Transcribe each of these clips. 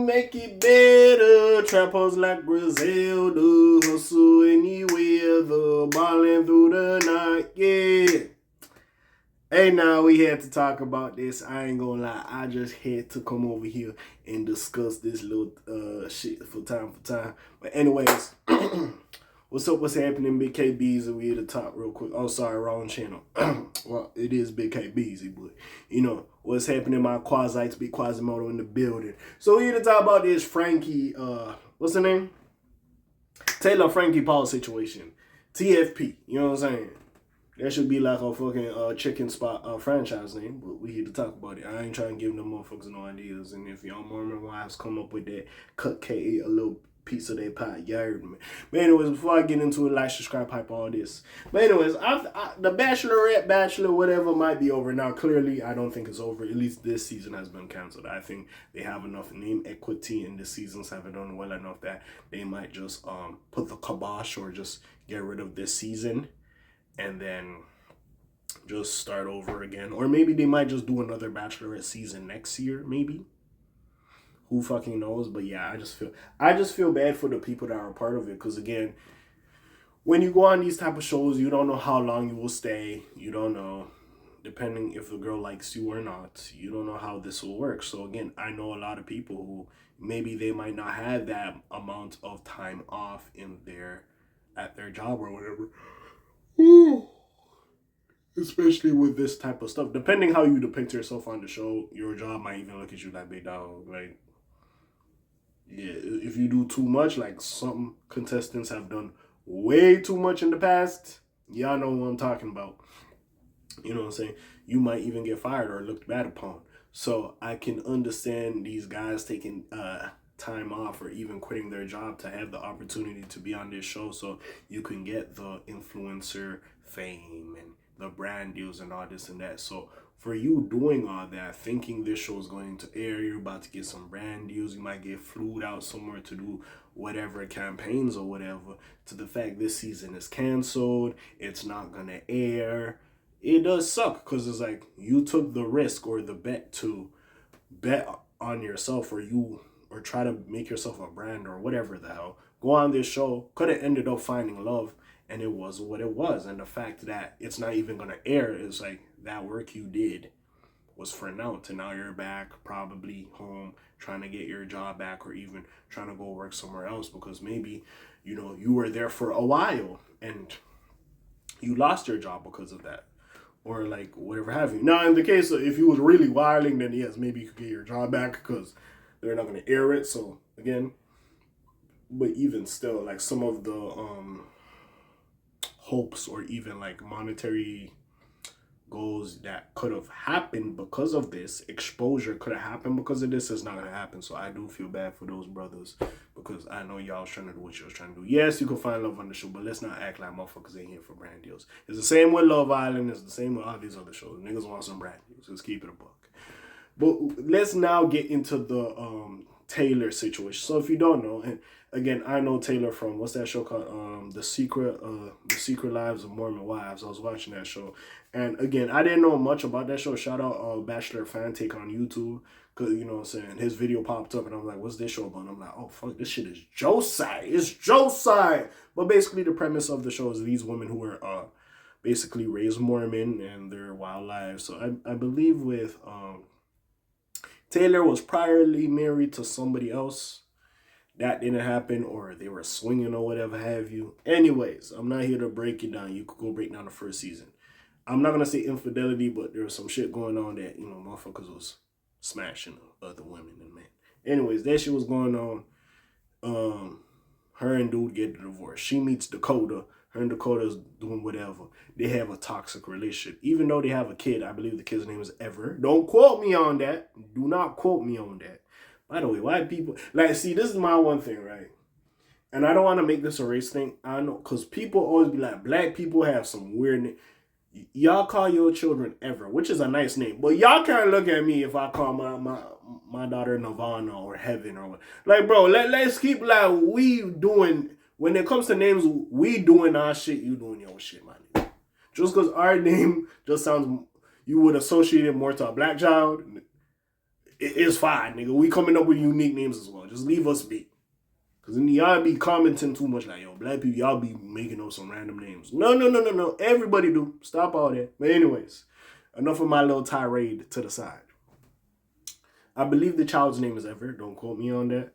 make it better. Trappers like Griselda, hustle anywhere, the ballin' through the night, yeah. Hey, now we had to talk about this. I ain't gonna lie, I just had to come over here and discuss this little shit for time. But anyways, what's up? What's happening? Big K Beezy, we at the top real quick. Oh, sorry, wrong channel. Well, it is Big K Beezy, but you know what's happening. My quasi be Kwasimodo in the building. So we here to talk about this Frankie. What's her name? Taylor Frankie Paul situation. TFP. You know what I'm saying? That should be like a fucking chicken spot franchise name, but we here to talk about it. I ain't trying to give them motherfuckers no ideas, and if y'all Mormon wives come up with that, cut K a little piece of their pie, you heard me. But anyways, before I get into it, like, subscribe, hype, all this. But anyways, the Bachelorette, Bachelor, whatever might be over now. Clearly, I don't think it's over. At least this season has been canceled. I think they have enough name equity and the seasons haven't done well enough that they might just put the kibosh or just get rid of this season and then just start over again. Or maybe they might just do another Bachelorette season next year, maybe. Who fucking knows? But yeah, I just feel bad for the people that are a part of it. Because again, when you go on these type of shows, you don't know how long you will stay. You don't know, depending if the girl likes you or not. You don't know how this will work. So again, I know a lot of people who maybe they might not have that amount of time off at their job or whatever. Especially with this type of stuff. Depending how you depict yourself on the show, your job might even look at you like, big dog. Like, yeah, if you do too much, like some contestants have done way too much in the past, y'all know what I'm talking about. You know what I'm saying? You might even get fired or looked bad upon. So I can understand these guys taking time off or even quitting their job to have the opportunity to be on this show so you can get the influencer fame and the brand deals and all this and that. So for you doing all that, thinking this show is going to air, you're about to get some brand deals, you might get flued out somewhere to do whatever campaigns or whatever, to the fact this season is canceled, it's not gonna air, it does suck because it's like you took the risk or the bet to bet on yourself or try to make yourself a brand or whatever the hell. Go on this show, could have ended up finding love, and it was what it was. And the fact that it's not even going to air is like that work you did was for naught. And now you're back, probably home, trying to get your job back or even trying to go work somewhere else because maybe, you know, you were there for a while and you lost your job because of that. Or like whatever have you. Now, in the case of if you was really wilding, then yes, maybe you could get your job back because they're not going to air it. So again, but even still, like some of the hopes or even like monetary goals that could have happened because of this exposure could have happened because of this is not going to happen. So I do feel bad for those brothers because I know y'all was trying to do what you was trying to do. Yes, you can find love on the show, but let's not act like motherfuckers ain't here for brand deals. It's the same with Love Island. It's the same with all these other shows. Niggas want some brand deals. Let's keep it a buck. But let's now get into the Taylor situation. So if you don't know, and again, I know Taylor from what's that show called? The Secret Lives of Mormon Wives. I was watching that show, and again, I didn't know much about that show. Shout out Bachelor Fan Take on YouTube, cause you know what I'm saying. His video popped up, and I'm like, "What's this show about?" And I'm like, "Oh fuck, this shit is Josai. It's Josai." But basically, the premise of the show is these women who are basically raised Mormon and their wild lives. So I believe with Taylor was priorly married to somebody else. That didn't happen, or they were swinging or whatever have you. Anyways, I'm not here to break it down. You could go break down the first season. I'm not going to say infidelity, but there was some shit going on that, you know, motherfuckers was smashing other women and men. Anyways, that shit was going on. Her and dude get a divorce. She meets Dakota. Her and Dakota's doing whatever. They have a toxic relationship. Even though they have a kid, I believe the kid's name is Ever. Don't quote me on that. Do not quote me on that. By the way, white people, like, see, this is my one thing, right? And I don't want to make this a race thing. I know, because people always be like, black people have some weird name. Y'all call your children Ever, which is a nice name. But y'all can't look at me if I call my daughter Nirvana or Heaven or what. Like, bro, let's keep, like, we doing, when it comes to names, we doing our shit, you doing your shit, man. Just because our name just sounds, you would associate it more to a black child, it's fine, nigga. We coming up with unique names as well. Just leave us be. Because y'all be commenting too much like, yo, black people, y'all be making up some random names. No. Everybody do. Stop all that. But anyways, enough of my little tirade to the side. I believe the child's name is Everett. Don't quote me on that.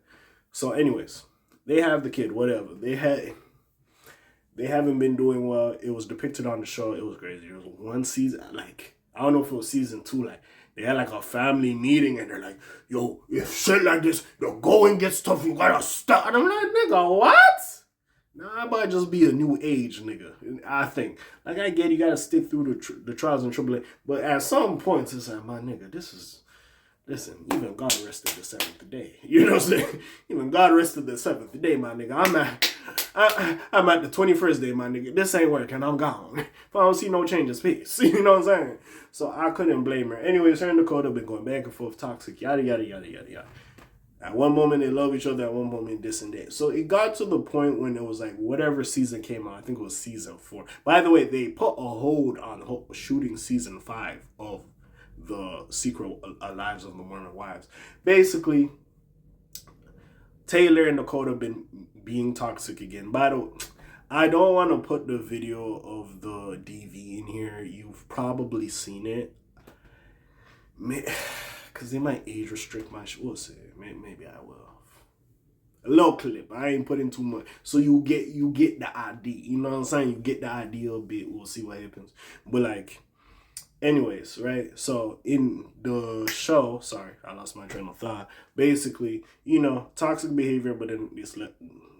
So anyways, they have the kid, whatever. They haven't been doing well. It was depicted on the show. It was crazy. It was one season, like, I don't know if it was season 2, like, they had like a family meeting and they're like, yo, if shit like this, the going gets tough, you gotta stop. And I'm like, nigga, what? Nah, it might just be a new age, nigga. I think. Like, I get you gotta stick through the trials and tribulations. But at some points, it's like, my nigga, this is... Listen, even God rested the 7th day. You know what I'm saying? Even God rested the 7th day, my nigga. I'm at the 21st day, my nigga. This ain't working. I'm gone. If I don't see no changes, peace. You know what I'm saying? So I couldn't blame her. Anyways, her and Dakota been going back and forth, toxic, yada, yada, yada, yada, yada. At one moment, they love each other. At one moment, this and that. So it got to the point when it was like, whatever season came out, I think it was season 4. By the way, they put a hold on shooting season 5 of the Secret Lives of the Mormon Wives. Basically, Taylor and Dakota been being toxic again. By the way, I don't want to put the video of the DV in here. You've probably seen it. Because they might age restrict my shit. We'll see. Maybe I will. A little clip. I ain't putting too much. So you get the idea. You know what I'm saying? You get the idea a bit. We'll see what happens. But like... Anyways, right? So in the show, sorry, I lost my train of thought. Basically, you know, toxic behavior, but then they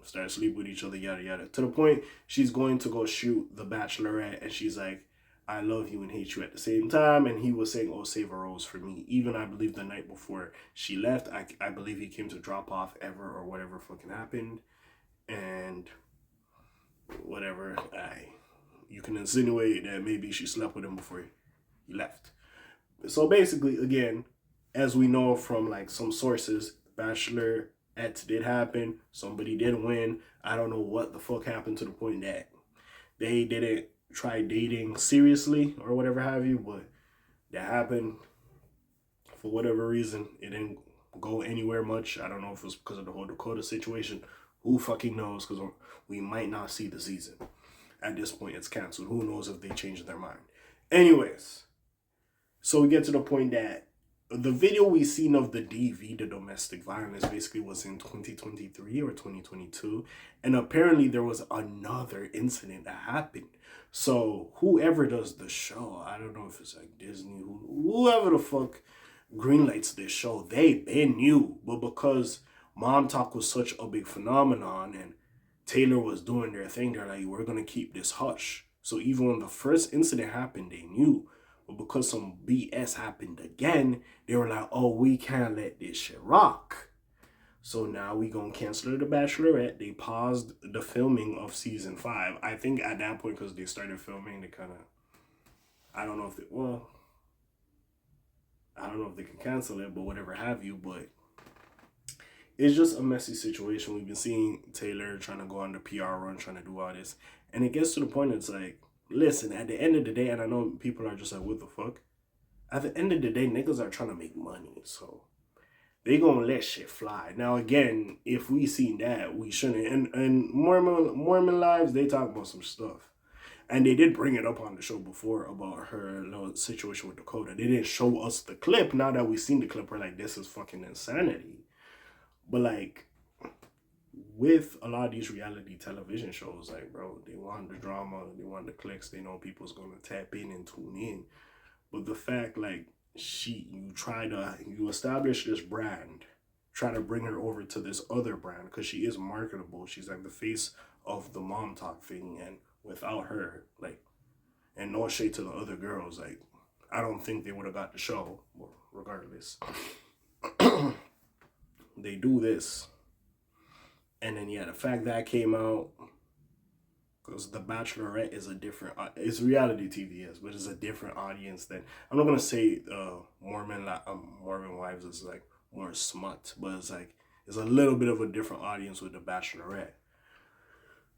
start sleep with each other, yada yada. To the point she's going to go shoot the Bachelorette, and she's like, "I love you and hate you at the same time." And he was saying, "Oh, save a rose for me." Even I believe the night before she left, I believe he came to drop off Ever or whatever fucking happened, and whatever. You can insinuate that maybe she slept with him before he left. So basically, again, as we know from like some sources, Bachelorette did happen. Somebody did win. I don't know what the fuck happened to the point that they didn't try dating seriously or whatever have you, but that happened. For whatever reason, it didn't go anywhere much. I don't know if it was because of the whole Dakota situation. Who fucking knows? Because we might not see the season. At this point, it's canceled. Who knows if they changed their mind. Anyways, so we get to the point that the video we seen of the DV, the domestic violence, basically was in 2023 or 2022. And apparently there was another incident that happened. So whoever does the show, I don't know if it's like Disney, whoever the fuck greenlights this show, they knew. But because Mom Talk was such a big phenomenon and Taylor was doing their thing, they're like, we're going to keep this hush. So even when the first incident happened, they knew. But because some BS happened again, they were like, oh, we can't let this shit rock. So now we gonna cancel The Bachelorette. They paused the filming of season 5. I think at that point, because they started filming, they kind of, I don't know if they can cancel it, but whatever have you. But it's just a messy situation. We've been seeing Taylor trying to go on the PR run, trying to do all this. And it gets to the point, it's like, listen, at the end of the day, and I know people are just like, what the fuck? At the end of the day, niggas are trying to make money, so they gonna let shit fly. Now, again, if we seen that, we shouldn't. And Mormon Lives, they talk about some stuff. And they did bring it up on the show before about her little situation with Dakota. They didn't show us the clip. Now that we've seen the clip, we're like, this is fucking insanity. But, like, with a lot of these reality television shows, like, bro, they want the drama, they want the clicks, they know people's gonna tap in and tune in. But the fact, like, you establish this brand, try to bring her over to this other brand, because she is marketable. She's like the face of the Mom Talk thing, and without her, like, and no shade to the other girls, like, I don't think they would have got the show. Well, regardless, they do this. And then, yeah, the fact that came out, because The Bachelorette is a different, it's reality TV, yes, but it's a different audience than, I'm not going to say Mormon Wives is like more smut, but it's like, it's a little bit of a different audience with The Bachelorette.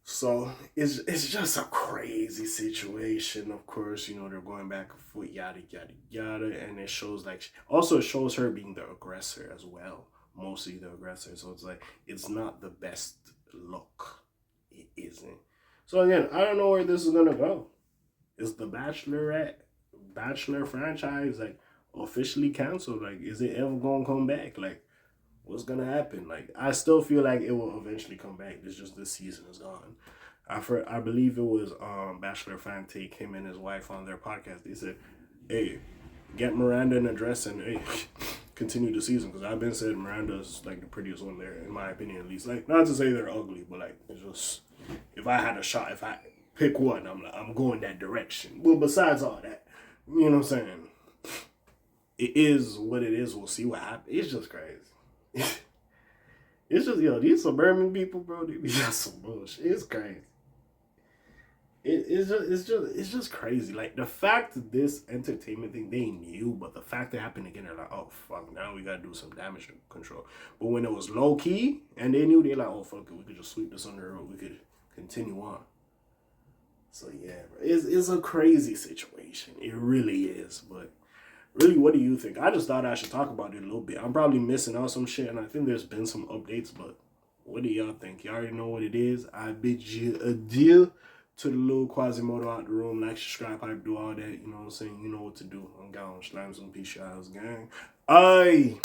So it's just a crazy situation. Of course, you know they're going back and forth, yada yada yada, and it shows like also it shows her being the aggressor as well, mostly the aggressor. So it's like it's not the best look. It isn't. So again, I don't know where this is gonna go. Is the Bachelor franchise like officially canceled? Like, is it ever gonna come back? Like, what's gonna happen? Like, I still feel like it will eventually come back. It's just this season is gone. I believe it was Bachelor fan take him and his wife on their podcast. They said, "Hey, get Miranda in a dress and hey, continue the season." Because I've been said Miranda's like the prettiest one there, in my opinion at least. Like, not to say they're ugly, but like it's just if I had a shot, if I pick one, I'm going that direction. Well, besides all that, you know what I'm saying? It is what it is. We'll see what happens. It's just crazy. It's just, these suburban people, bro, they be just some bullshit. It's crazy. It's just crazy. Like the fact that this entertainment thing they knew, but the fact it happened again, they're like, oh fuck, now we gotta do some damage control. But when it was low key and they knew, they're like, oh fuck it, we could just sweep this under the rug. We could continue on. So yeah, bro, it's a crazy situation. It really is. But really, what do you think? I just thought I should talk about it a little bit. I'm probably missing out some shit, and I think there's been some updates, but what do y'all think? You already know what it is. I bid you adieu to the little Kwasimodo out the room. Like, subscribe, hype, do all that. You know what I'm saying? You know what to do. I'm gone. Slimes and peace, y'all, gang. Aye.